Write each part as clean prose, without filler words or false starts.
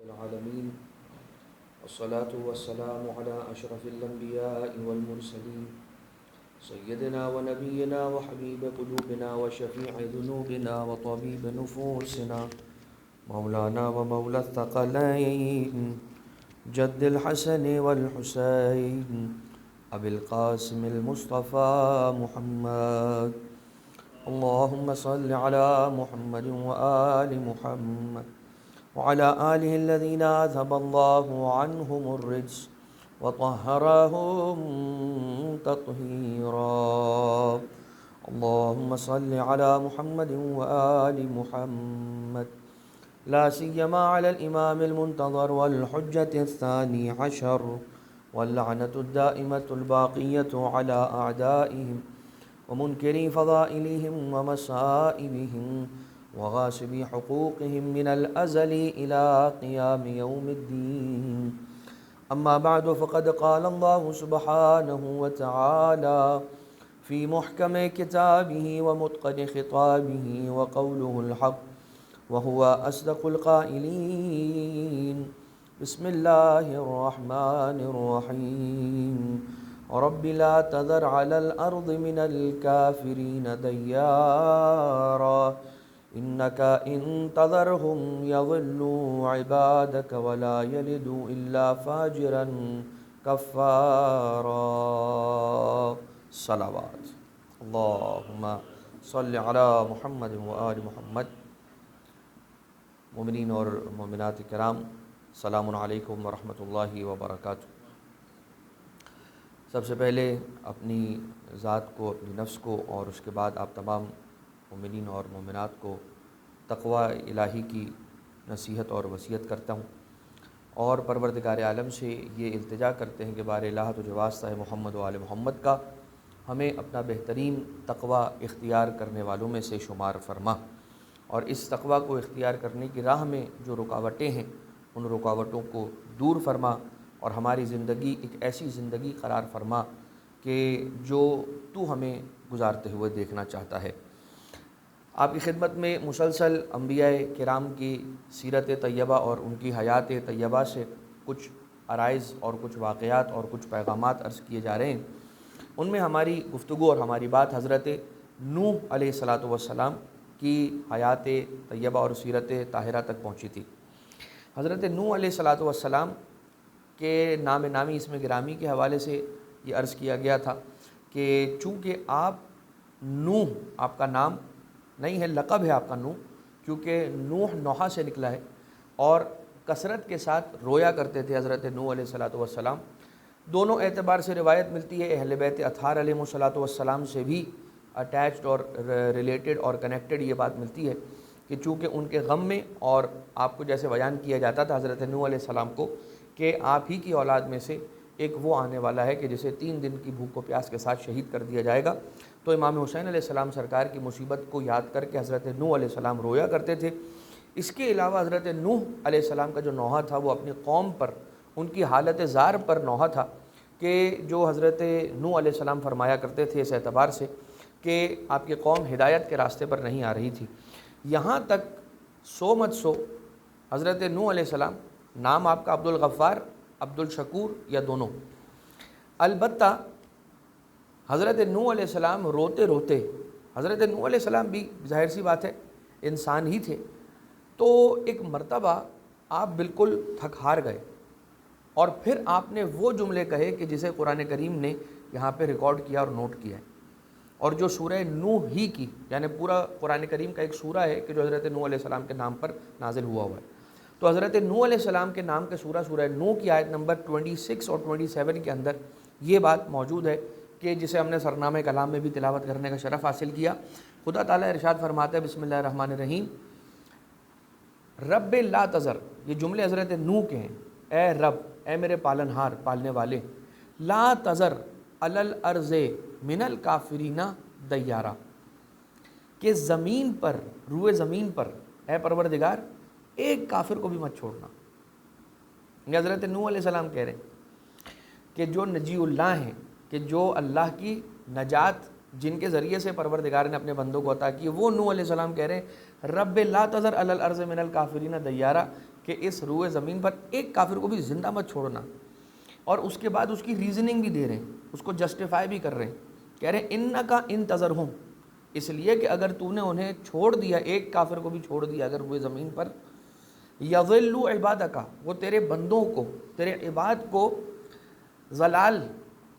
العالمين والصلاة والسلام على أشرف الأنبياء والمرسلين سيدنا ونبينا وحبيب قلوبنا وشفيع ذنوبنا وطبيب نفوسنا مولانا ومولى الثقلين جد الحسن والحسين أبي القاسم المصطفى محمد. اللهم صل على محمد وآل محمد وعلى آله الذين أذهب الله عنهم الرجس وطهرهم تطهيرا. اللهم صل على محمد وآل محمد لا سيما على الإمام المنتظر والحجة الثاني عشر واللعنة الدائمة الباقية على أعدائهم ومنكري فضائلهم ومصائبهم وغاصبي حقوقهم من الأزل إلى قيام يوم الدين. أما بعد، فقد قال الله سبحانه وتعالى في محكم كتابه ومتقن خطابه وقوله الحق وهو أصدق القائلين. بسم الله الرحمن الرحيم. رب لا تذر على الأرض من الكافرين ديارا إنك إن تذرهم يضلوا عبادك ولا يلدوا إلا فاجرا كفارا. صلوات. اللهم صل على محمد وآل محمد. مومنین اور مومنات کرام، السلام علیکم ورحمۃ اللہ وبرکاتہ. سب سے پہلے اپنی ذات کو، اپنی نفس کو، اور اس کے بعد آپ تمام مومنین اور مومنات کو تقوی الہی کی نصیحت اور وصیت کرتا ہوں، اور پروردگار عالم سے یہ التجا کرتے ہیں کہ بار الہ تجھے واسطہ ہے محمد و آل محمد کا، ہمیں اپنا بہترین تقوی اختیار کرنے والوں میں سے شمار فرما، اور اس تقوی کو اختیار کرنے کی راہ میں جو رکاوٹیں ہیں ان رکاوٹوں کو دور فرما، اور ہماری زندگی ایک ایسی زندگی قرار فرما کہ جو تو ہمیں گزارتے ہوئے دیکھنا چاہتا ہے. آپ کی خدمت میں مسلسل انبیاء کرام کی سیرت طیبہ اور ان کی حیات طیبہ سے کچھ عرائض اور کچھ واقعات اور کچھ پیغامات عرض کیے جا رہے ہیں. ان میں ہماری گفتگو اور ہماری بات حضرت نوح علیہ السلام کی حیات طیبہ اور سیرت طاہرہ تک پہنچی تھی. حضرت نوح علیہ السلام کے نام نامی اسم گرامی کے حوالے سے یہ عرض کیا گیا تھا کہ چونکہ آپ نوح آپ کا نام نہیں ہے، لقب ہے آپ کا نوح، کیونکہ نوح نوحہ سے نکلا ہے، اور کثرت کے ساتھ رویا کرتے تھے حضرت نوح علیہ السلام. دونوں اعتبار سے روایت ملتی ہے. اہل بیت اطہار علیہ السلام سے بھی اٹیچڈ اور ریلیٹڈ اور کنیکٹڈ یہ بات ملتی ہے کہ چونکہ ان کے غم میں، اور آپ کو جیسے بیان کیا جاتا تھا حضرت نوح علیہ السلام کو کہ آپ ہی کی اولاد میں سے ایک وہ آنے والا ہے کہ جسے 3 دن کی بھوک و پیاس کے ساتھ شہید کر دیا جائے گا، تو امام حسین علیہ السلام سرکار کی مصیبت کو یاد کر کے حضرت نوح علیہ السلام رویا کرتے تھے. اس کے علاوہ حضرت نوح علیہ السلام کا جو نوحہ تھا وہ اپنی قوم پر، ان کی حالت زار پر نوحہ تھا کہ جو حضرت نوح علیہ السلام فرمایا کرتے تھے اس اعتبار سے کہ آپ کی قوم ہدایت کے راستے پر نہیں آ رہی تھی. یہاں تک سو مت سو حضرت نوح علیہ السلام، نام آپ کا عبد الغفار، عبد الشکور یا دونوں، البتہ حضرت نوح علیہ السلام روتے روتے، حضرت نوح علیہ السلام بھی ظاہر سی بات ہے انسان ہی تھے، تو ایک مرتبہ آپ بالکل تھک ہار گئے، اور پھر آپ نے وہ جملے کہے کہ جسے قرآن کریم نے یہاں پہ ریکارڈ کیا اور نوٹ کیا ہے، اور جو سورہ نوح ہی کی، یعنی پورا قرآن کریم کا ایک سورہ ہے کہ جو حضرت نوح علیہ السلام کے نام پر نازل ہوا ہے. تو حضرت نوح علیہ السلام کے نام کے سورہ نوح کی آیت نمبر 26 اور 27 کے اندر یہ بات موجود ہے کہ جسے ہم نے سرنامہ کلام میں بھی تلاوت کرنے کا شرف حاصل کیا. خدا تعالیٰ ارشاد فرماتا ہے بسم اللہ الرحمن الرحیم، رب لا تذر، یہ جملے حضرت نوح کے ہیں، اے رب، اے میرے پالنہار، پالنے والے، لا تذر علی الارض من الکافرین دیارا، کہ زمین پر، روئے زمین پر اے پروردگار ایک کافر کو بھی مت چھوڑنا. یہ حضرت نوح علیہ السلام کہہ رہے ہیں کہ جو نجی اللہ ہیں، کہ جو اللہ کی نجات جن کے ذریعے سے پروردگار نے اپنے بندوں کو عطا کی، وہ نوح علیہ السلام کہہ رہے ہیں رب لا تذر علی الارض من الکافرین دیارا، کہ اس روئے زمین پر ایک کافر کو بھی زندہ مت چھوڑنا، اور اس کے بعد اس کی ریزننگ بھی دے رہے ہیں، اس کو جسٹیفائی بھی کر رہے ہیں، کہہ رہے ہیں انکا انتظرہم، اس لیے کہ اگر تو نے انہیں چھوڑ دیا، ایک کافر کو بھی چھوڑ دیا اگر روئے زمین پر، یضلوا عبادک، وہ تیرے بندوں کو، تیرے عباد کو ضلال،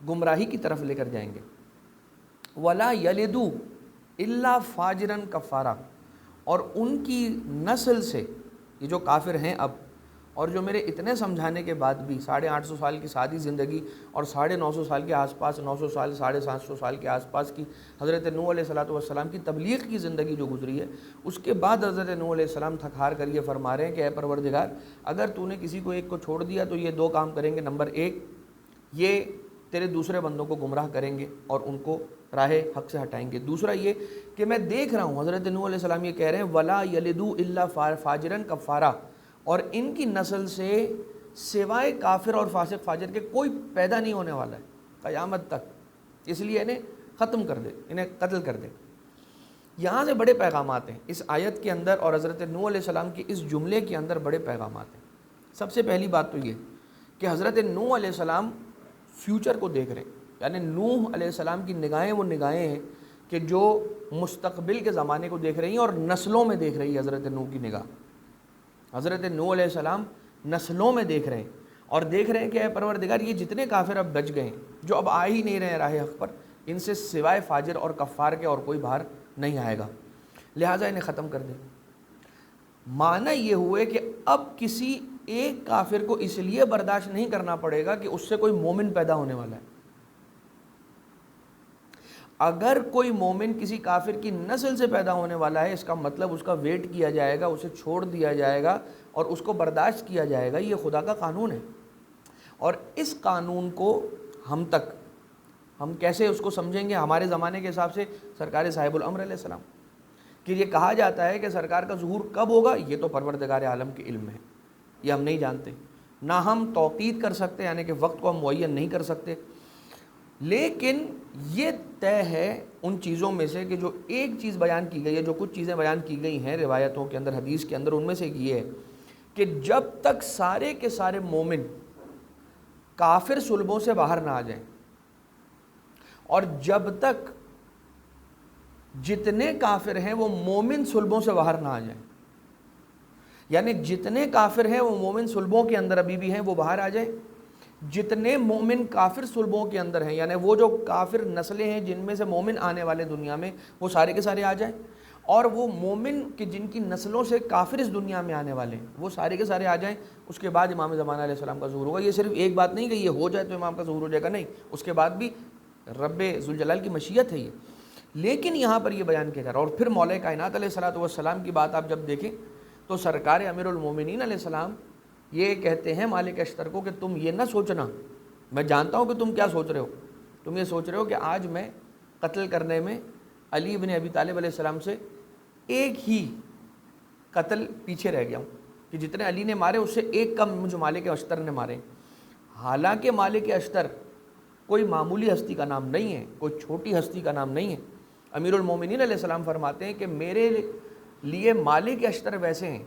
گمراہی کی طرف لے کر جائیں گے، ولا یلدوا الا فاجرا کفارا، اور ان کی نسل سے یہ جو کافر ہیں اب، اور جو میرے اتنے سمجھانے کے بعد بھی 850 سال کی سادی زندگی اور 950 سال کے آس پاس، 900 سال 750 سال کے آس پاس کی حضرت نوح علیہ السلام کی تبلیغ کی زندگی جو گزری ہے، اس کے بعد حضرت نوح علیہ السلام تھک ہار کر یہ فرما رہے ہیں کہ اے پروردگار، اگر تو نے کسی کو ایک کو چھوڑ دیا تو یہ دو کام کریں گے، نمبر ایک یہ تیرے دوسرے بندوں کو گمراہ کریں گے اور ان کو راہ حق سے ہٹائیں گے، دوسرا یہ کہ میں دیکھ رہا ہوں، حضرت نوح علیہ السلام یہ کہہ رہے ہیں ولا یلدوا الا فاجرا کفارا، اور ان کی نسل سے سوائے کافر اور فاسق فاجر کے کوئی پیدا نہیں ہونے والا ہے قیامت تک، اس لیے انہیں ختم کر دے، انہیں قتل کر دے۔ یہاں سے بڑے پیغامات ہیں اس آیت کے اندر، اور حضرت نوح علیہ السلام کے اس جملے کے اندر بڑے پیغامات ہیں۔ سب سے پہلی بات تو یہ کہ حضرت نوح علیہ السلام فیوچر کو دیکھ رہے ہیں، یعنی نوح علیہ السلام کی نگاہیں وہ نگاہیں ہیں کہ جو مستقبل کے زمانے کو دیکھ رہی ہیں اور نسلوں میں دیکھ رہی ہے حضرت نوح کی نگاہ۔ حضرت نوح علیہ السلام نسلوں میں دیکھ رہے ہیں اور دیکھ رہے ہیں کہ اے پروردگار، یہ جتنے کافر اب بچ گئے ہیں، جو اب آ ہی نہیں رہے ہیں راہ حق پر، ان سے سوائے فاجر اور کفار کے اور کوئی باہر نہیں آئے گا، لہٰذا انہیں ختم کر دیں۔ معنی یہ ہوئے کہ اب کسی ایک کافر کو اس لیے برداشت نہیں کرنا پڑے گا کہ اس سے کوئی مومن پیدا ہونے والا ہے۔ اگر کوئی مومن کسی کافر کی نسل سے پیدا ہونے والا ہے، اس کا مطلب اس کا ویٹ کیا جائے گا، اسے چھوڑ دیا جائے گا اور اس کو برداشت کیا جائے گا۔ یہ خدا کا قانون ہے، اور اس قانون کو ہم کیسے اس کو سمجھیں گے؟ ہمارے زمانے کے حساب سے سرکار صاحب الامر علیہ السلام، کہ یہ کہا جاتا ہے کہ سرکار کا ظہور کب ہوگا، یہ تو پروردگار عالم کے علم ہے، یہ ہم نہیں جانتے، نہ ہم توقید کر سکتے، یعنی کہ وقت کو ہم معین نہیں کر سکتے، لیکن یہ طے ہے ان چیزوں میں سے کہ جو ایک چیز بیان کی گئی ہے، جو کچھ چیزیں بیان کی گئی ہیں روایتوں کے اندر، حدیث کے اندر، ان میں سے یہ ہے کہ جب تک سارے کے سارے مومن کافر صلبوں سے باہر نہ آ جائیں، اور جب تک جتنے کافر ہیں وہ مومن صلبوں سے باہر نہ آ جائیں، یعنی جتنے کافر ہیں وہ مومن صلبوں کے اندر ابھی بھی ہیں، وہ باہر آ جائیں، جتنے مومن کافر صلبوں کے اندر ہیں، یعنی وہ جو کافر نسلیں ہیں جن میں سے مومن آنے والے دنیا میں، وہ سارے کے سارے آ جائیں، اور وہ مومن کہ جن کی نسلوں سے کافر اس دنیا میں آنے والے ہیں، وہ سارے کے سارے آ جائیں۔ اس کے بعد امام زمانہ علیہ السلام کا ظہور ہوگا۔ یہ صرف ایک بات نہیں کہ یہ ہو جائے تو امام کا ظہور ہو جائے گا، نہیں، اس کے بعد بھی رب ذوالجلال کی مشیت ہے یہ، لیکن یہاں پر یہ بیان کیا جا رہا ہے۔ اور پھر مولا کائنات علیہ السلام کی بات آپ جب دیکھیں تو سرکار امیر المومنین علیہ السلام یہ کہتے ہیں مالک اشتر کو کہ تم یہ نہ سوچنا، میں جانتا ہوں کہ تم کیا سوچ رہے ہو، تم یہ سوچ رہے ہو کہ آج میں قتل کرنے میں علی بن ابی طالب علیہ السلام سے ایک ہی قتل پیچھے رہ گیا ہوں، کہ جتنے علی نے مارے اس سے ایک کم مجھے مالک اشتر نے مارے۔ حالانکہ مالک اشتر کوئی معمولی ہستی کا نام نہیں ہے، کوئی چھوٹی ہستی کا نام نہیں ہے۔ امیر المومنین علیہ السلام فرماتے ہیں کہ میرے لیے مالک اشتر ویسے ہیں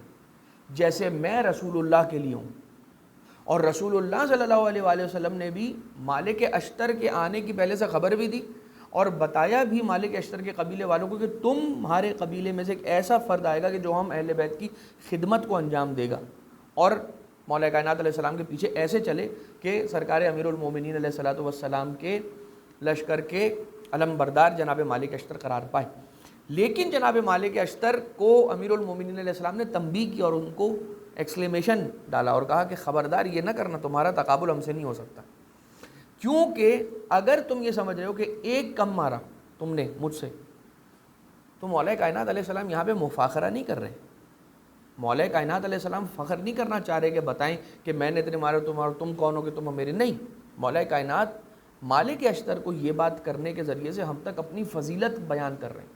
جیسے میں رسول اللہ کے لیے ہوں، اور رسول اللہ صلی اللہ علیہ وآلہ وسلم نے بھی مالک اشتر کے آنے کی پہلے سے خبر بھی دی اور بتایا بھی مالک اشتر کے قبیلے والوں کو کہ تمہارے قبیلے میں سے ایک ایسا فرد آئے گا کہ جو ہم اہل بیت کی خدمت کو انجام دے گا، اور مولا کائنات علیہ السلام کے پیچھے ایسے چلے کہ سرکار امیر المومنین علیہ السلام کے لشکر کے علم بردار جناب مالک اشتر قرار پائے۔ لیکن جناب مالک اشتر کو امیر المومنین علیہ السلام نے تنبیہ کی اور ان کو ایکسکلیمیشن ڈالا اور کہا کہ خبردار یہ نہ کرنا، تمہارا تقابل ہم سے نہیں ہو سکتا، کیونکہ اگر تم یہ سمجھ رہے ہو کہ ایک کم مارا تم نے مجھ سے، تو مولا کائنات علیہ السلام یہاں پہ مفاخرہ نہیں کر رہے، مولا کائنات علیہ السلام فخر نہیں کرنا چاہ رہے کہ بتائیں کہ میں نے اتنے مارے، تم کون ہو کہ تم میرے، نہیں، مولا کائنات مالک اشتر کو یہ بات کرنے کے ذریعے سے ہم تک اپنی فضیلت بیان کر رہے ہیں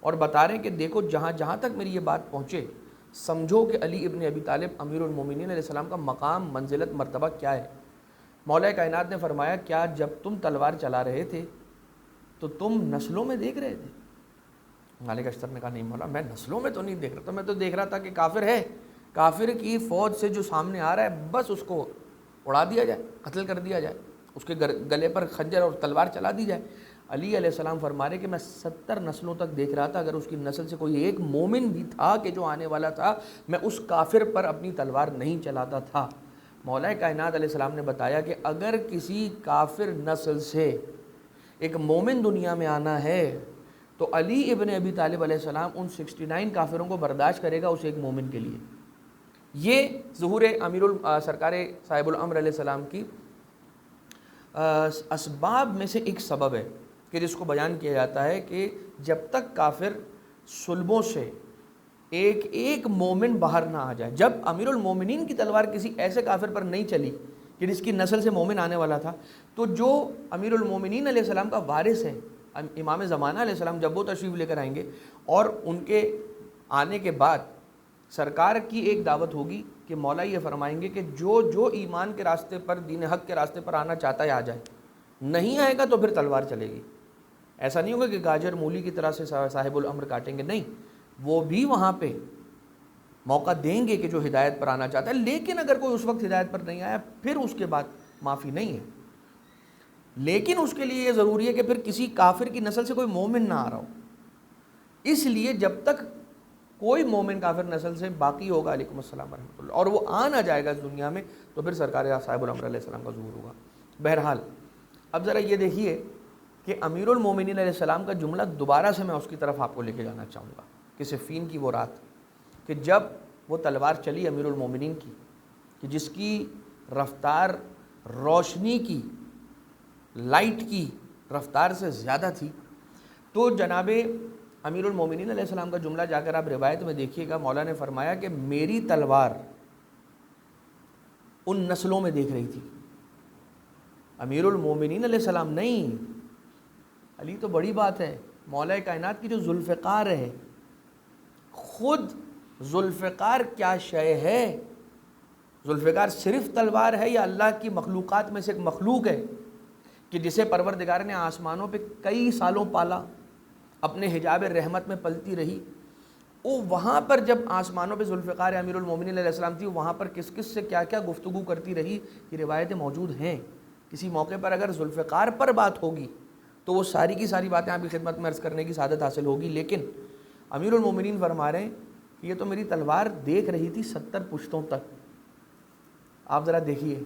اور بتا رہے ہیں کہ دیکھو جہاں جہاں تک میری یہ بات پہنچے، سمجھو کہ علی ابن ابی طالب امیر المومنین علیہ السلام کا مقام، منزلت، مرتبہ کیا ہے۔ مولا کائنات نے فرمایا کیا جب تم تلوار چلا رہے تھے تو تم نسلوں میں دیکھ رہے تھے؟ مالک اشتر نے کہا نہیں مولا، میں نسلوں میں تو نہیں دیکھ رہا تھا، میں تو دیکھ رہا تھا کہ کافر ہے کافر کی فوج سے جو سامنے آ رہا ہے بس اس کو اڑا دیا جائے، قتل کر دیا جائے، اس کے گلے پر خنجر اور تلوار چلا دی جائے۔ علی علیہ السلام فرما رہے کہ میں 70 نسلوں تک دیکھ رہا تھا، اگر اس کی نسل سے کوئی ایک مومن بھی تھا کہ جو آنے والا تھا، میں اس کافر پر اپنی تلوار نہیں چلاتا تھا۔ مولا کائنات علیہ السلام نے بتایا کہ اگر کسی کافر نسل سے ایک مومن دنیا میں آنا ہے تو علی ابن ابی طالب علیہ السلام ان 69 کافروں کو برداشت کرے گا اس ایک مومن کے لیے۔ یہ ظہور سرکار صاحب الامر علیہ السلام کی اسباب میں سے ایک سبب ہے کہ جس کو بیان کیا جاتا ہے کہ جب تک کافر صلبوں سے ایک ایک مومن باہر نہ آ جائے، جب امیر المومنین کی تلوار کسی ایسے کافر پر نہیں چلی کہ جس کی نسل سے مومن آنے والا تھا، تو جو امیر المومنین علیہ السلام کا وارث ہے امام زمانہ علیہ السلام، جب وہ تشریف لے کر آئیں گے اور ان کے آنے کے بعد سرکار کی ایک دعوت ہوگی کہ مولا یہ فرمائیں گے کہ جو ایمان کے راستے پر، دین حق کے راستے پر آنا چاہتا ہے آ جائے، نہیں آئے گا تو پھر تلوار چلے گی۔ ایسا نہیں ہوگا کہ گاجر مولی کی طرح سے صاحب الامر کاٹیں گے، نہیں، وہ بھی وہاں پہ موقع دیں گے کہ جو ہدایت پر آنا چاہتا ہے، لیکن اگر کوئی اس وقت ہدایت پر نہیں آیا پھر اس کے بعد معافی نہیں ہے۔ لیکن اس کے لیے یہ ضروری ہے کہ پھر کسی کافر کی نسل سے کوئی مومن نہ آ رہا ہو۔ اس لیے جب تک کوئی مومن کافر نسل سے باقی ہوگا، علیکم السلام ورحمۃ اللہ، اور وہ آ نہ جائے گا اس دنیا میں، تو پھر سرکار صاحب الامر علیہ السلام کا ظہور ہوگا۔ بہرحال اب ذرا یہ دیکھیے کہ امیر المومنین علیہ السلام کا جملہ دوبارہ سے میں اس کی طرف آپ کو لے کے جانا چاہوں گا کہ صفین کی وہ رات، کہ جب وہ تلوار چلی امیر المومنین کی، کہ جس کی رفتار روشنی کی، لائٹ کی رفتار سے زیادہ تھی، تو جناب امیر المومنین علیہ السلام کا جملہ جا کر آپ روایت میں دیکھیے گا، مولا نے فرمایا کہ میری تلوار ان نسلوں میں دیکھ رہی تھی، امیر المومنین علیہ السلام نہیں۔ علی تو بڑی بات ہے، مولا کائنات کی جو ذوالفقار ہے، خود ذوالفقار کیا شے ہے؟ ذوالفقار صرف تلوار ہے یا اللہ کی مخلوقات میں سے ایک مخلوق ہے کہ جسے پروردگار نے آسمانوں پہ کئی سالوں پالا، اپنے حجاب رحمت میں پلتی رہی؟ وہاں پر جب آسمانوں پہ ذوالفقار امیر المومنین علیہ السلام تھی، وہاں پر کس کس سے کیا کیا گفتگو کرتی رہی، یہ روایتیں موجود ہیں۔ کسی موقع پر اگر ذوالفقار پر بات ہوگی تو وہ ساری کی ساری باتیں آپ کی خدمت میں عرض کرنے کی سعادت حاصل ہوگی، لیکن امیر المومنین فرما رہے ہیں کہ یہ تو میری تلوار دیکھ رہی تھی 70 پشتوں تک۔ آپ ذرا دیکھیے،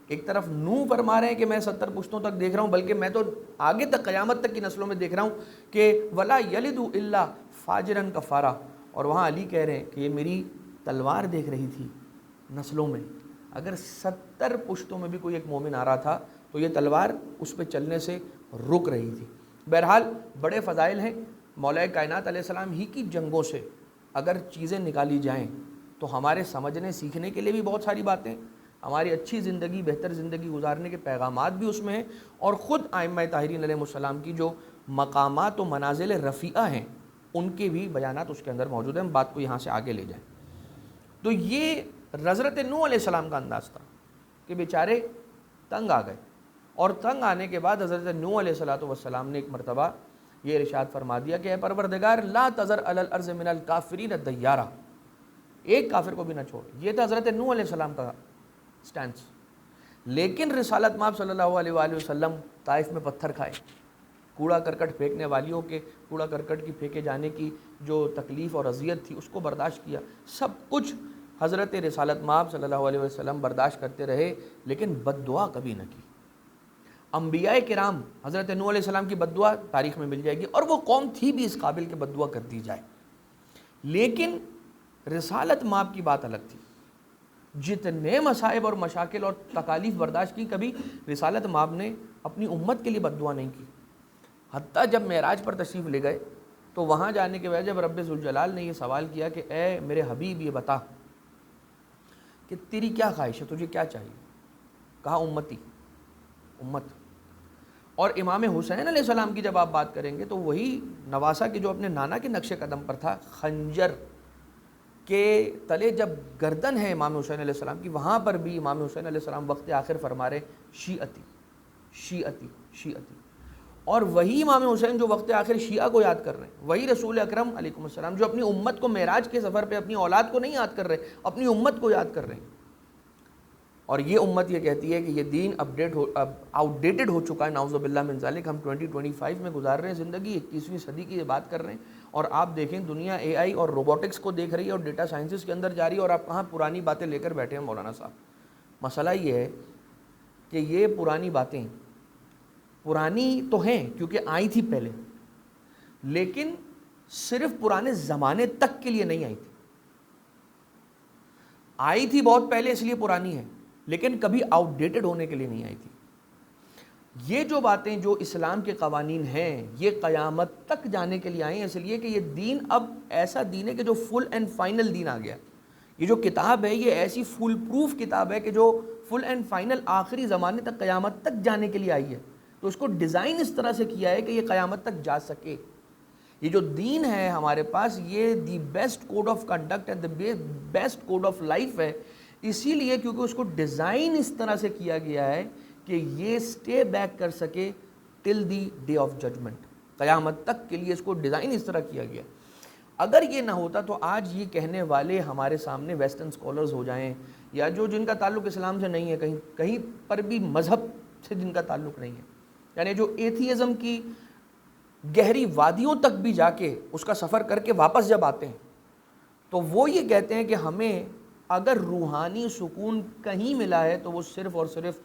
ایک طرف نو فرما رہے ہیں کہ میں 70 پشتوں تک دیکھ رہا ہوں، بلکہ میں تو آگے تک قیامت تک کی نسلوں میں دیکھ رہا ہوں کہ ولا یلد الا فاجرا کفارا، اور وہاں علی کہہ رہے ہیں کہ یہ میری تلوار دیکھ رہی تھی نسلوں میں۔ اگر 70 پشتوں میں بھی کوئی ایک مومن آ رہا تھا تو یہ تلوار اس پہ چلنے سے رک رہی تھی۔ بہرحال بڑے فضائل ہیں مولا کائنات علیہ السلام ہی کی جنگوں سے اگر چیزیں نکالی جائیں تو ہمارے سمجھنے سیکھنے کے لیے بھی بہت ساری باتیں، ہماری اچھی زندگی، بہتر زندگی گزارنے کے پیغامات بھی اس میں ہیں، اور خود ائمہ طاہرین علیہ السلام کی جو مقامات و منازل رفیعہ ہیں ان کے بھی بیانات اس کے اندر موجود ہیں۔ ہم بات کو یہاں سے آگے لے جائیں تو یہ حضرت نوح علیہ السلام کا انداز تھا کہ بیچارے تنگ آ گئے، اور تنگ آنے کے بعد حضرت نوح علیہ السلام نے ایک مرتبہ یہ ارشاد فرما دیا کہ اے پروردگار لا تذر علی الارض من الکافرین دیارا، ایک کافر کو بھی نہ چھوڑ۔ یہ تھا حضرت نوح علیہ السلام کا سٹینس۔ لیکن رسالت مآب صلی اللہ علیہ وآلہ وسلم طائف میں پتھر کھائے، کوڑا کرکٹ پھینکنے والیوں کے کوڑا کرکٹ کی پھینکے جانے کی جو تکلیف اور اذیت تھی اس کو برداشت کیا، سب کچھ حضرت رسالت مآب صلی اللہ علیہ وسلم برداشت کرتے رہے، لیکن بد دعا کبھی نہ کی۔ انبیاء کرام، حضرت نوح علیہ السلام کی بد دعا تاریخ میں مل جائے گی، اور وہ قوم تھی بھی اس قابل کہ بد دعا کر دی جائے، لیکن رسالت مآب کی بات الگ تھی۔ جتنے مصائب اور مشاکل اور تکالیف برداشت کی، کبھی رسالت مآب نے اپنی امت کے لیے بد دعا نہیں کی۔ حتیٰ جب معراج پر تشریف لے گئے تو وہاں جانے کے بعد جب رب ذوالجلال نے یہ سوال کیا کہ اے میرے حبیب یہ بتا کہ تیری کیا خواہش ہے، تجھے کیا چاہیے، کہا امتی، امت۔ اور امام حسین علیہ السلام کی جب آپ بات کریں گے تو وہی نواسہ کے جو اپنے نانا کے نقش قدم پر تھا، خنجر کے تلے جب گردن ہے امام حسین علیہ السلام کی، وہاں پر بھی امام حسین علیہ السلام وقت آخر فرما رہے شیعتی شیعتی شیعتی۔ اور وہی امام حسین جو وقت آخر شیعہ کو یاد کر رہے ہیں، وہی رسول اکرم علیہ السلام جو اپنی امت کو معراج کے سفر پہ اپنی اولاد کو نہیں یاد کر رہے، اپنی امت کو یاد کر رہے ہیں. اور یہ امت یہ کہتی ہے کہ یہ دین اب آؤٹ ڈیٹڈ ہو چکا ہے، نعوذ باللہ من ذالک. ہم 2025 میں گزار رہے ہیں زندگی، 21ویں صدی کی یہ بات کر رہے ہیں، اور آپ دیکھیں دنیا اے آئی اور روبوٹکس کو دیکھ رہی ہے اور ڈیٹا سائنسز کے اندر جا رہی ہے، اور آپ کہاں پرانی باتیں لے کر بیٹھے ہیں مولانا صاحب. مسئلہ یہ ہے کہ یہ پرانی باتیں پرانی تو ہیں کیونکہ آئی تھی پہلے، لیکن صرف پرانے زمانے تک کے لیے نہیں آئی تھی. آئی تھی بہت پہلے اس لیے پرانی ہے، لیکن کبھی آؤٹ ڈیٹڈ ہونے کے لیے نہیں آئی تھی. یہ جو باتیں جو اسلام کے قوانین ہیں یہ قیامت تک جانے کے لیے آئیں، اس لیے کہ یہ دین اب ایسا دین ہے کہ جو فل اینڈ فائنل دین آ گیا. یہ جو کتاب ہے یہ ایسی فل پروف کتاب ہے کہ جو فل اینڈ فائنل آخری زمانے تک قیامت تک جانے کے لیے آئی ہے. تو اس کو ڈیزائن اس طرح سے کیا ہے کہ یہ قیامت تک جا سکے. یہ جو دین ہے ہمارے پاس یہ the best code of conduct and the best code of life ہے، اسی لیے کیونکہ اس کو ڈیزائن اس طرح سے کیا گیا ہے کہ یہ سٹے بیک کر سکے ٹل دی ڈے آف ججمنٹ. قیامت تک کے لیے اس کو ڈیزائن اس طرح کیا گیا. اگر یہ نہ ہوتا تو آج یہ کہنے والے ہمارے سامنے ویسٹرن اسکالرز ہو جائیں یا جو جن کا تعلق اسلام سے نہیں ہے، کہیں پر بھی مذہب سے جن کا تعلق نہیں ہے، یعنی جو ایتھیزم کی گہری وادیوں تک بھی جا کے اس کا سفر کر کے واپس جب آتے ہیں تو وہ یہ کہتے ہیں کہ ہمیں اگر روحانی سکون کہیں ملا ہے تو وہ صرف اور صرف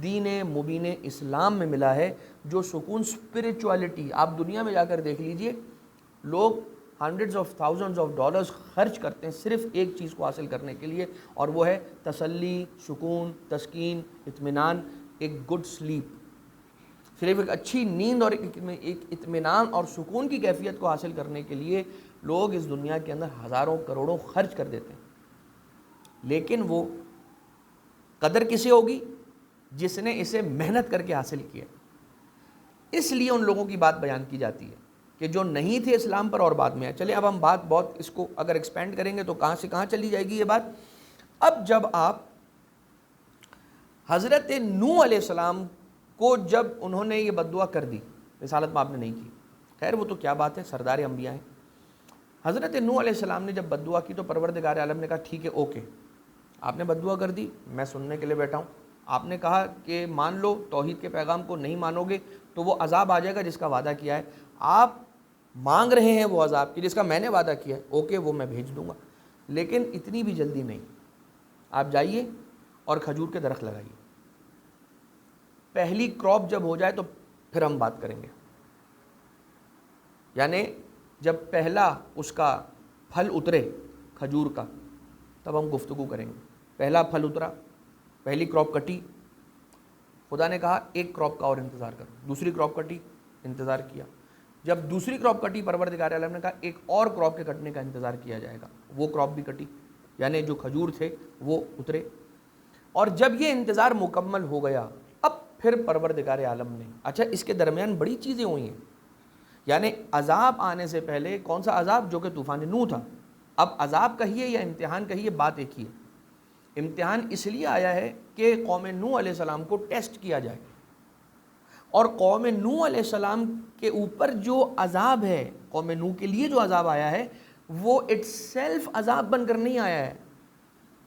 دین مبین اسلام میں ملا ہے. جو سکون اسپرچولیٹی، آپ دنیا میں جا کر دیکھ لیجئے، لوگ hundreds of thousands of dollars خرچ کرتے ہیں صرف ایک چیز کو حاصل کرنے کے لیے، اور وہ ہے تسلی، سکون، تسکین، اطمینان، ایک گڈ سلیپ. صرف ایک اچھی نیند اور ایک اطمینان اور سکون کی کیفیت کو حاصل کرنے کے لیے لوگ اس دنیا کے اندر ہزاروں کروڑوں خرچ کر دیتے ہیں. لیکن وہ قدر کسے ہوگی؟ جس نے اسے محنت کر کے حاصل کیا. اس لیے ان لوگوں کی بات بیان کی جاتی ہے کہ جو نہیں تھے اسلام پر اور بعد میں آئے. چلے اب ہم بات بہت اس کو اگر ایکسپینڈ کریں گے تو کہاں سے کہاں چلی جائے گی یہ بات. اب جب آپ حضرت نوح علیہ السلام کو جب انہوں نے یہ بد دعا کر دی، رسالت میں آپ نے نہیں کی، خیر وہ تو کیا بات ہے، سردار انبیاء ہیں. حضرت نوح علیہ السلام نے جب بد دعا کی تو پروردگار عالم نے کہا ٹھیک ہے، اوکے، آپ نے بد دعا کر دی، میں سننے کے لیے بیٹھا ہوں. آپ نے کہا کہ مان لو، توحید کے پیغام کو نہیں مانو گے تو وہ عذاب آ جائے گا جس کا وعدہ کیا ہے. آپ مانگ رہے ہیں وہ عذاب کی جس کا میں نے وعدہ کیا ہے، اوکے وہ میں بھیج دوں گا، لیکن اتنی بھی جلدی نہیں. آپ جائیے اور کھجور کے درخت لگائیے، پہلی کراپ جب ہو جائے تو پھر ہم بات کریں گے. یعنی جب پہلا اس کا پھل اترے کھجور کا تب ہم گفتگو کریں گے. پہلا پھل اترا، پہلی کراپ کٹی، خدا نے کہا ایک کراپ کا اور انتظار کرو. دوسری کراپ کٹی، انتظار کیا. جب دوسری کراپ کٹی پروردگار عالم نے کہا ایک اور کراپ کے کٹنے کا انتظار کیا جائے گا. وہ کراپ بھی کٹی، یعنی جو کھجور تھے وہ اترے. اور جب یہ انتظار مکمل ہو گیا اب پھر پروردگار عالم نے، اچھا اس کے درمیان بڑی چیزیں ہوئی ہیں. یعنی عذاب آنے سے پہلے کون سا عذاب؟ جو کہ طوفان نوح تھا. اب عذاب کہیے یا امتحان کہیے، بات ایک ہی ہے. امتحان اس لیے آیا ہے کہ قوم نوح علیہ السلام کو ٹیسٹ کیا جائے، اور قوم نوح علیہ السلام کے اوپر جو عذاب ہے، قوم نوح کے لیے جو عذاب آیا ہے وہ اٹس سیلف عذاب بن کر نہیں آیا ہے.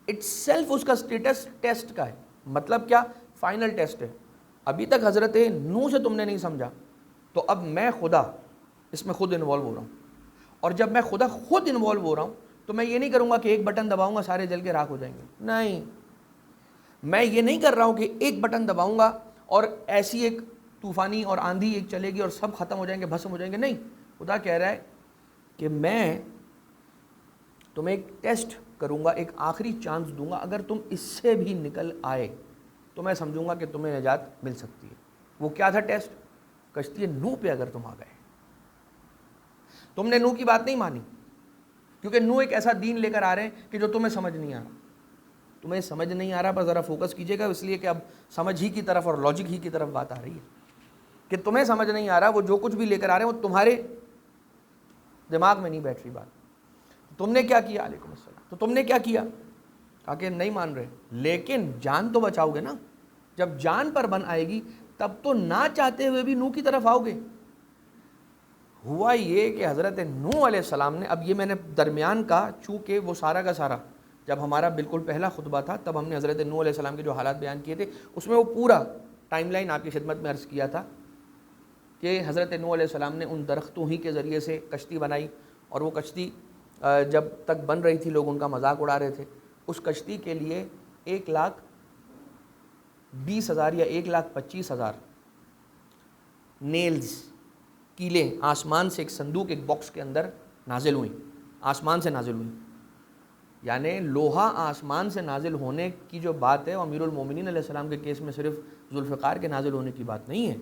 اٹس سیلف اس کا سٹیٹس ٹیسٹ کا ہے. مطلب کیا؟ فائنل ٹیسٹ ہے. ابھی تک حضرت نوح سے تم نے نہیں سمجھا تو اب میں خدا اس میں خود انوالو ہو رہا ہوں. اور جب میں خدا خود انوالو ہو رہا ہوں تو میں یہ نہیں کروں گا کہ ایک بٹن دباؤں گا سارے جل کے راکھ ہو جائیں گے. نہیں، میں یہ نہیں کر رہا ہوں کہ ایک بٹن دباؤں گا اور ایسی ایک طوفانی اور آندھی ایک چلے گی اور سب ختم ہو جائیں گے، بھسم ہو جائیں گے. نہیں، خدا کہہ رہا ہے کہ میں تمہیں ایک ٹیسٹ کروں گا، ایک آخری چانس دوں گا. اگر تم اس سے بھی نکل آئے تو میں سمجھوں گا کہ تمہیں نجات مل سکتی ہے. وہ کیا تھا ٹیسٹ؟ کشتی نوح پہ اگر تم آ گئے. تم نے نوح کی بات نہیں مانی کیونکہ نوح ایک ایسا دین لے کر آ رہے ہیں کہ جو تمہیں سمجھ نہیں آ رہا. تمہیں سمجھ نہیں آ رہا پر ذرا فوکس کیجیے گا، اس لیے کہ اب سمجھ ہی کی طرف اور لاجک ہی کی طرف بات آ رہی ہے کہ تمہیں سمجھ نہیں آ رہا. وہ جو کچھ بھی لے کر آ رہے ہیں وہ تمہارے دماغ میں نہیں بیٹھ رہی بات. تم نے کیا کیا؟ علیکم السلام. تو تم نے کیا کیا؟ کہا کہ نہیں مان رہے، لیکن جان تو بچاؤ گے نا. جب جان پر بن آئے گی تب تو نہ چاہتے ہوئے بھی نوح کی طرف آؤ گے. ہوا یہ کہ حضرت نوح علیہ السلام نے, اب یہ میں نے درمیان کا, چونکہ وہ سارا کا سارا جب ہمارا بالکل پہلا خطبہ تھا تب ہم نے حضرت نوح علیہ السلام کے جو حالات بیان کیے تھے اس میں وہ پورا ٹائم لائن آپ کی خدمت میں عرض کیا تھا کہ حضرت نوح علیہ السلام نے ان درختوں ہی کے ذریعے سے کشتی بنائی, اور وہ کشتی جب تک بن رہی تھی لوگ ان کا مذاق اڑا رہے تھے. اس کشتی کے لیے 1,20,000 یا 1,25,000 نیلز, کیلیں آسمان سے ایک صندوق, ایک باکس کے اندر نازل ہوئیں, آسمان سے نازل ہوئیں. یعنی لوہا آسمان سے نازل ہونے کی جو بات ہے, امیر المومنین علیہ السلام کے کیس میں صرف ذوالفقار کے نازل ہونے کی بات نہیں ہے.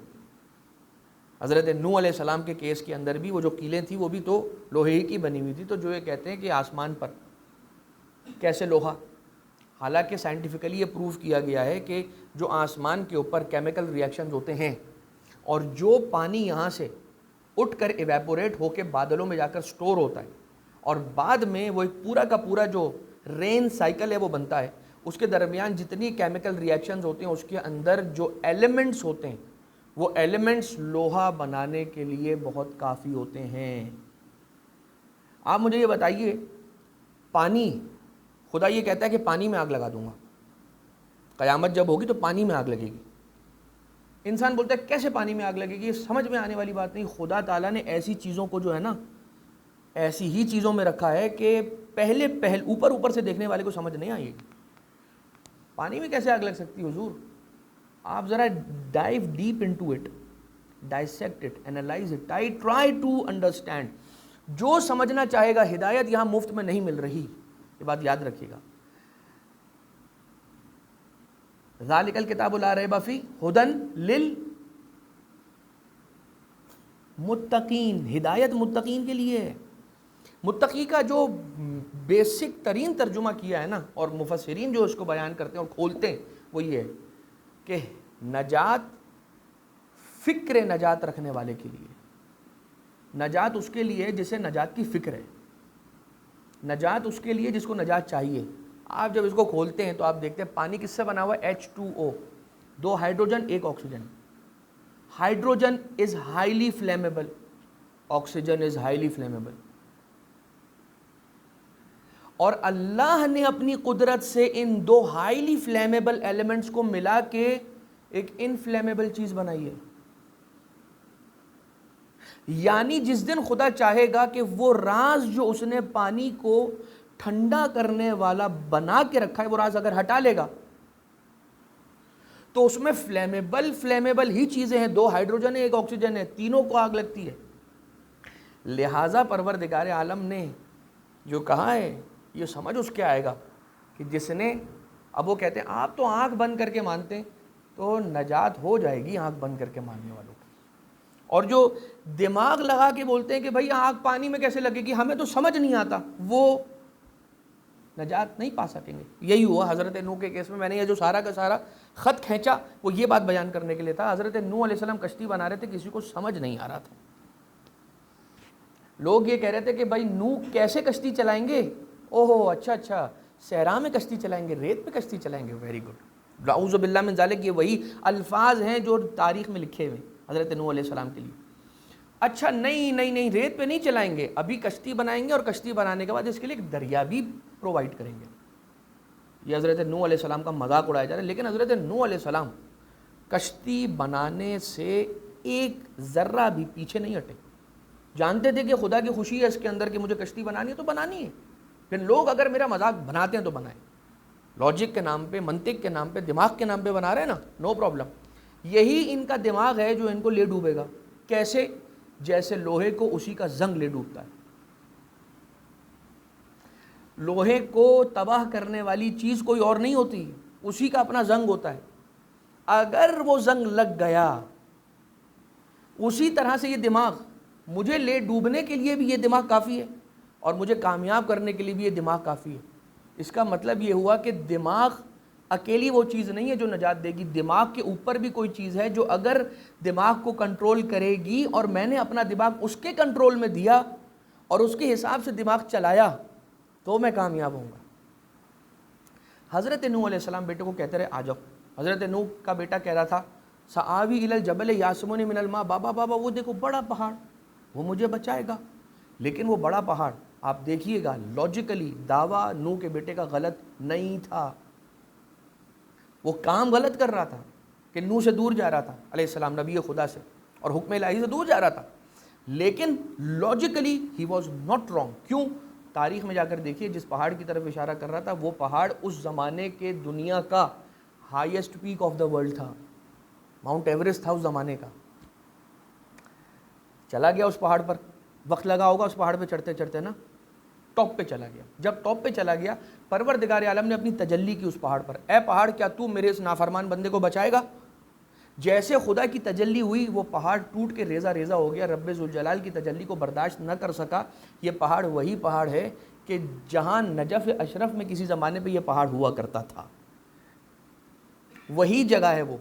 حضرت نوح علیہ السلام کے کیس کے اندر بھی وہ جو کیلیں تھیں وہ بھی تو لوہے ہی کی بنی ہوئی تھی. تو جو یہ کہتے ہیں کہ آسمان پر کیسے لوہا, حالانکہ سائنٹیفکلی یہ پروف کیا گیا ہے کہ جو آسمان کے اوپر کیمیکل ریئیکشنز ہوتے ہیں اور جو پانی یہاں سے اٹھ کر ایویپوریٹ ہو کے بادلوں میں جا کر سٹور ہوتا ہے اور بعد میں وہ ایک پورا کا پورا جو رین سائیکل ہے وہ بنتا ہے, اس کے درمیان جتنی کیمیکل ریئیکشنز ہوتے ہیں اس کے اندر جو ایلیمنٹس ہوتے ہیں وہ ایلیمنٹس لوہا بنانے کے لیے بہت کافی ہوتے ہیں. آپ مجھے یہ بتائیے, پانی, خدا یہ کہتا ہے کہ پانی میں آگ لگا دوں گا, قیامت جب ہوگی تو پانی میں آگ لگے گی. انسان بولتا ہے کیسے پانی میں آگ لگے گی, یہ سمجھ میں آنے والی بات نہیں. خدا تعالیٰ نے ایسی چیزوں کو جو ہے نا ایسی ہی چیزوں میں رکھا ہے کہ پہل اوپر سے دیکھنے والے کو سمجھ نہیں آئے گی. پانی میں کیسے آگ لگ سکتی حضور؟ آپ ذرا dive deep into it, dissect it, analyse it, try to understand. جو سمجھنا چاہے گا, ہدایت یہاں مفت میں نہیں مل رہی, یہ بات یاد رکھیے گا. ذالک الکتاب لا ریب فیہ ھدی للمتقین, ہدایت متقین کے لیے ہے. متقی کا جو بیسک ترین ترجمہ کیا ہے نا, اور مفسرین جو اس کو بیان کرتے ہیں اور کھولتے ہیں, وہ یہ ہے کہ نجات فکر نجات رکھنے والے کے لیے. نجات اس کے لیے جسے نجات کی فکر ہے, نجات اس کے لیے جس کو نجات چاہیے. آپ جب اس کو کھولتے ہیں تو آپ دیکھتے ہیں پانی کس سے بنا ہوا ہے, H2O, 2 hydrogen 1 oxygen. Hydrogen is highly flammable, oxygen is highly flammable. اور اللہ نے اپنی قدرت سے ان 2 ہائیلی فلیمیبل ایلیمنٹس کو ملا کے ایک انفلیمیبل چیز بنائی ہے. یعنی جس دن خدا چاہے گا کہ وہ راز جو اس نے پانی کو ٹھنڈا کرنے والا بنا کے رکھا ہے وہ راز اگر ہٹا لے گا تو اس میں فلیمیبل ہی چیزیں ہیں, 2 ہائیڈروجن ہے 1 آکسیجن ہے, تینوں کو آگ لگتی ہے. لہٰذا پروردگار عالم نے جو کہا ہے یہ سمجھ اس کے آئے گا کہ جس نے, اب وہ کہتے ہیں آپ تو آنکھ بند کر کے مانتے ہیں, تو نجات ہو جائے گی آنکھ بند کر کے ماننے والوں کی. اور جو دماغ لگا کے بولتے ہیں کہ بھئی آنکھ پانی میں کیسے لگے گی, ہمیں تو سمجھ نہیں آتا, وہ نجات نہیں پا سکیں گے. یہی ہوا حضرت نوح کے کیس میں. میں نے یہ جو سارا کا سارا خط کھینچا وہ یہ بات بیان کرنے کے لیے تھا. حضرت نوح علیہ السلام کشتی بنا رہے تھے, کسی کو سمجھ نہیں آ رہا تھا. لوگ یہ کہہ رہے تھے کہ بھائی نوح کیسے کشتی چلائیں گے, اوہو اچھا صحرا میں کشتی چلائیں گے, ریت پہ کشتی چلائیں گے, ویری گڈ, اعوذ باللہ من ذالک. یہ وہی الفاظ ہیں جو تاریخ میں لکھے ہوئے حضرت نوح علیہ السلام کے لیے. اچھا نہیں, ریت پہ نہیں چلائیں گے, ابھی کشتی بنائیں گے اور کشتی بنانے کے بعد اس کے لیے ایک دریا بھی پرووائڈ کریں گے. یہ حضرت نوح علیہ السلام کا مذاق اڑایا جا رہا ہے. لیکن حضرت نوح علیہ السلام کشتی بنانے سے ایک ذرہ بھی پیچھے نہیں ہٹے. جانتے تھے کہ خدا کی خوشی ہے اس کے اندر کہ مجھے کشتی بنانی ہے تو بنانی ہے, پھر لوگ اگر میرا مذاق بناتے ہیں تو بنائیں. لاجک کے نام پہ, منطق کے نام پہ, دماغ کے نام پہ بنا رہے ہیں نا, نو پرابلم. یہی ان کا دماغ ہے جو ان کو لے ڈوبے گا. کیسے؟ جیسے لوہے کو اسی کا زنگ لے ڈوبتا ہے. لوہے کو تباہ کرنے والی چیز کوئی اور نہیں ہوتی, اسی کا اپنا زنگ ہوتا ہے. اگر وہ زنگ لگ گیا, اسی طرح سے یہ دماغ, مجھے لے ڈوبنے کے لیے بھی یہ دماغ کافی ہے اور مجھے کامیاب کرنے کے لیے بھی یہ دماغ کافی ہے. اس کا مطلب یہ ہوا کہ دماغ اکیلی وہ چیز نہیں ہے جو نجات دے گی. دماغ کے اوپر بھی کوئی چیز ہے جو اگر دماغ کو کنٹرول کرے گی, اور میں نے اپنا دماغ اس کے کنٹرول میں دیا اور اس کے حساب سے دماغ چلایا, تو میں کامیاب ہوں گا. حضرت نوح علیہ السلام بیٹے کو کہتے رہے آ جاؤ. حضرت نوح کا بیٹا کہہ رہا تھا سآوی الی الجبل یعصمنی من الماء، بابا بابا وہ دیکھو بڑا پہاڑ، وہ مجھے بچائے گا. لیکن وہ بڑا پہاڑ آپ دیکھیے گا لاجیکلی دعویٰ نوح کے بیٹے کا غلط نہیں تھا. وہ کام غلط کر رہا تھا کہ نوح سے دور جا رہا تھا علیہ السلام، نبی خدا سے اور حکم الہی سے دور جا رہا تھا، لیکن logically he was not wrong. کیوں؟ تاریخ میں جا کر دیکھیے جس پہاڑ کی طرف اشارہ کر رہا تھا وہ پہاڑ اس زمانے کے دنیا کا highest peak of the world تھا، ماؤنٹ ایوریسٹ تھا اس زمانے کا. چلا گیا اس پہاڑ پر، وقت لگا ہوگا اس پہاڑ پہ چڑھتے چڑھتے نا، ٹاپ پہ چلا گیا. جب ٹاپ پہ چلا گیا پروردگار عالم نے اپنی تجلی کی اس پہاڑ پر، اے پہاڑ کیا تو میرے اس نافرمان بندے کو بچائے گا؟ جیسے خدا کی تجلی ہوئی وہ پہاڑ ٹوٹ کے ریزہ ریزہ ہو گیا. رب ذوالجلال کی تجلی کو برداشت نہ کر سکا. یہ پہاڑ وہی پہاڑ ہے کہ جہاں نجف اشرف میں کسی زمانے پہ یہ پہاڑ ہوا کرتا تھا، وہی جگہ ہے وہ.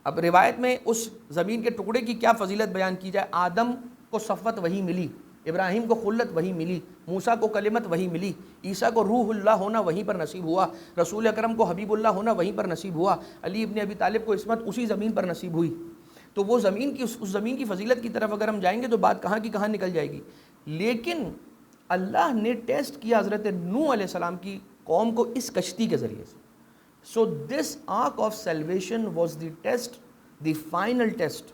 اب روایت میں اس زمین کے ٹکڑے کی کیا فضیلت بیان کی جائے. آدم کو صفوت وہی ملی، ابراہیم کو خلت وہی ملی، موسیٰ کو کلمت وہی ملی، عیسیٰ کو روح اللہ ہونا وہیں پر نصیب ہوا، رسول اکرم کو حبیب اللہ ہونا وہیں پر نصیب ہوا، علی ابن ابی طالب کو عصمت اسی زمین پر نصیب ہوئی. تو وہ زمین کی اس زمین کی فضیلت کی طرف اگر ہم جائیں گے تو بات کہاں کی کہاں نکل جائے گی. لیکن اللہ نے ٹیسٹ کیا حضرت نوح علیہ السلام کی قوم کو اس کشتی کے ذریعے سے. So this ark of salvation was the test, the final test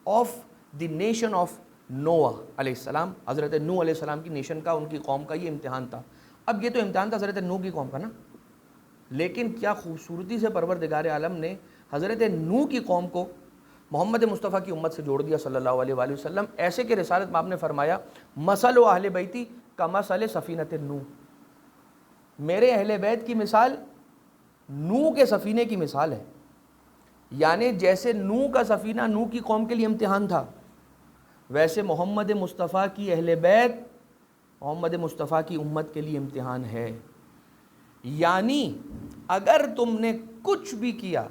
of the nation of نوح علیہ السلام. حضرت نوح علیہ السلام کی نیشن کا، ان کی قوم کا یہ امتحان تھا. اب یہ تو امتحان تھا حضرت نوح کی قوم کا نا، لیکن کیا خوبصورتی سے پروردگار عالم نے حضرت نوح کی قوم کو محمد مصطفیٰ کی امت سے جوڑ دیا صلی اللہ علیہ وآلہ وسلم. ایسے کہ رسالت میں آپ نے فرمایا مثل و اہل بیتی کمثل سفینۃ نوح، میرے اہل بیت کی مثال نوح کے سفینے کی مثال ہے. یعنی جیسے نوح کا سفینہ نوح کی قوم کے لیے امتحان تھا، ویسے محمد مصطفیٰ کی اہل بیت محمد مصطفیٰ کی امت کے لیے امتحان ہے. یعنی اگر تم نے کچھ بھی کیا،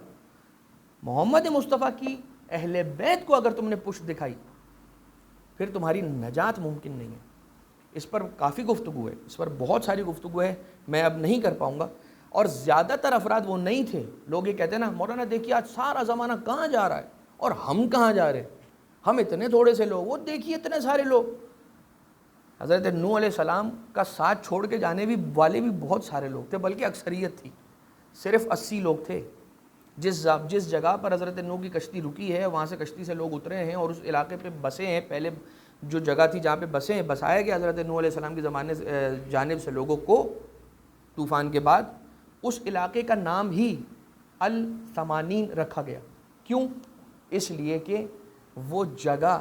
محمد مصطفیٰ کی اہل بیت کو اگر تم نے پشت دکھائی، پھر تمہاری نجات ممکن نہیں ہے. اس پر کافی گفتگو ہے، اس پر بہت ساری گفتگو ہے، میں اب نہیں کر پاؤں گا. اور زیادہ تر افراد وہ نہیں تھے. لوگ یہ کہتے ہیں نا مولانا دیکھیے آج سارا زمانہ کہاں جا رہا ہے اور ہم کہاں جا رہے ہیں، ہم اتنے تھوڑے سے لوگ، وہ دیکھیے اتنے سارے لوگ. حضرت نوح علیہ السلام کا ساتھ چھوڑ کے جانے بھی والے بھی بہت سارے لوگ تھے، بلکہ اکثریت تھی. صرف 80 لوگ تھے. جس جگہ پر حضرت نوح کی کشتی رکی ہے وہاں سے کشتی سے لوگ اترے ہیں اور اس علاقے پہ بسے ہیں. پہلے جو جگہ تھی جہاں پہ بسیں بسایا گیا حضرت نوح علیہ السلام کی زمانے جانب سے لوگوں کو طوفان کے بعد، اس علاقے کا نام ہی ال-80 رکھا گیا. کیوں؟ اس لیے کہ وہ جگہ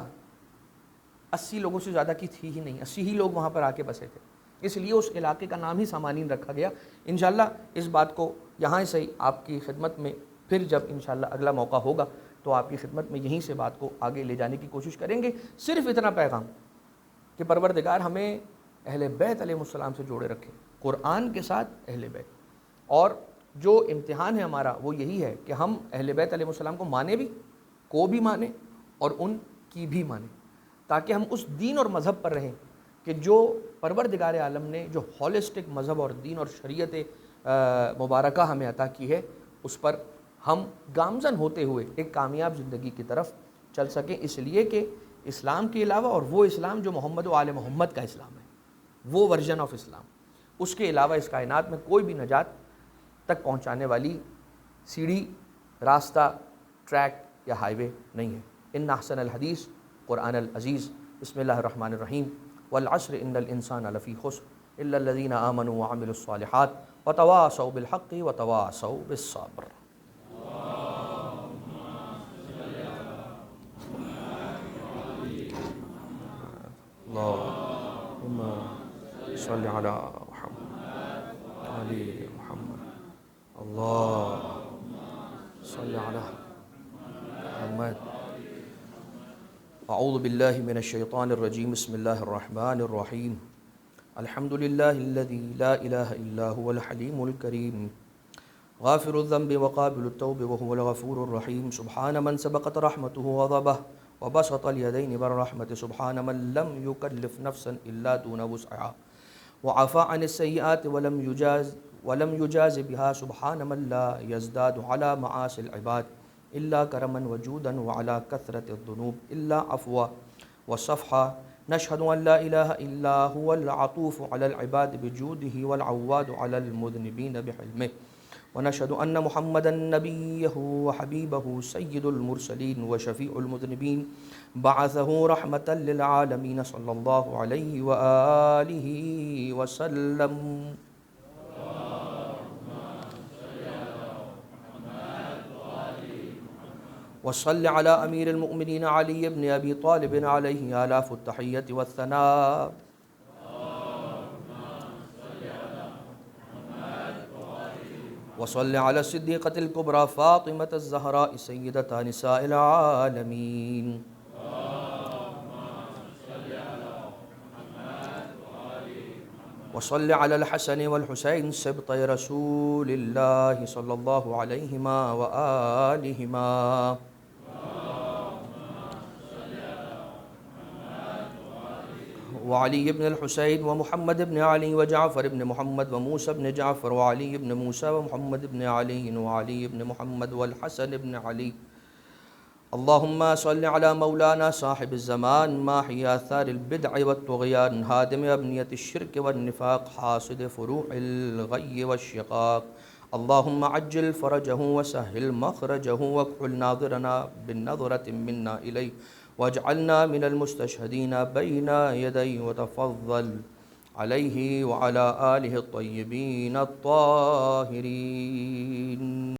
80 لوگوں سے زیادہ کی تھی ہی نہیں، 80 ہی لوگ وہاں پر آ کے بسے تھے، اس لیے اس علاقے کا نام ہی 80 رکھا گیا. انشاءاللہ اس بات کو یہاں سے آپ کی خدمت میں پھر جب انشاءاللہ اگلا موقع ہوگا تو آپ کی خدمت میں یہیں سے بات کو آگے لے جانے کی کوشش کریں گے. صرف اتنا پیغام کہ پروردگار ہمیں اہل بیت علیہ السلام سے جوڑے رکھے، قرآن کے ساتھ اہل بیت. اور جو امتحان ہے ہمارا وہ یہی ہے کہ ہم اہل بیت علیہ السلام کو مانیں بھی، کو بھی مانیں اور ان کی بھی مانیں، تاکہ ہم اس دین اور مذہب پر رہیں کہ جو پروردگار عالم نے جو ہولسٹک مذہب اور دین اور شریعت مبارکہ ہمیں عطا کی ہے اس پر ہم گامزن ہوتے ہوئے ایک کامیاب زندگی کی طرف چل سکیں. اس لیے کہ اسلام کے علاوہ اور وہ اسلام جو محمد و آل محمد کا اسلام ہے، وہ ورژن آف اسلام، اس کے علاوہ اس کائنات میں کوئی بھی نجات تک پہنچانے والی سیڑھی، راستہ، ٹریک یا ہائی وے نہیں ہے. ان احسن الحدیث قرآن العزیز. بسم اللہ الرحمن الرحیم. والعصر ان الانسان لفی خسر الا الذین آمنوا وعملوا الصالحات وتواصوا بالحق وتواصوا بالصبر. اللہم صل علی محمد علی محمد. اللہم صل علی محمد. اعوذ باللہ من الشیطان الرجیم. بسم اللہ الرحمن الرحیم. الحمد للہ الذی لا الہ الا هو الحلیم الکریم غافر الذنب وقابل التوب وهو الغفور الرحیم. سبحان من سبقت رحمته وغضبه وبسط اليدين بالرحمة. سبحان من لم يكلف نفسا إلا دون وسعها وعفى عن السيئات ولم يجاز بها. سبحان من لا يزداد على معاصي العباد إلا كرما وجودا وعلى كثرة الذنوب إلا عفوا وصفحا. نشهد أن لا إله إلا هو العطوف على العباد بجوده والعواد على المذنبين بحلمه. ونشهد أن محمدا نبيه وحبيبه سيد المرسلين وشفيع المذنبين بعثه رحمة للعالمين صلى الله عليه وآله وسلم. وصل على أمير المؤمنين علي بن أبي طالب عليه آلاف التحية والثناء. وصل على الصديقة الكبرى فاطمة الزهراء سيدة نساء العالمين. وصل على الحسن والحسين سبطي رسول الله صلى الله عليهما وآلهما. وعلي بن الحسين ومحمد بن علي وجعفر بن محمد وموسى بن جعفر وعلي بن موسى ومحمد بن علي وعلي بن محمد والحسن بن علي. اللهم صل على مولانا صاحب الزمان ماحي آثار البدع والطغيان هادم أبنية الشرك والنفاق حاصد فروع الغي والشقاق. اللهم عجل فرجه وسهل مخرجه واكحل ناظرنا بالنظرة منا إليه واجعلنا من المستشهدين بين يديه وتفضل عليه وعلى آله الطيبين الطاهرين.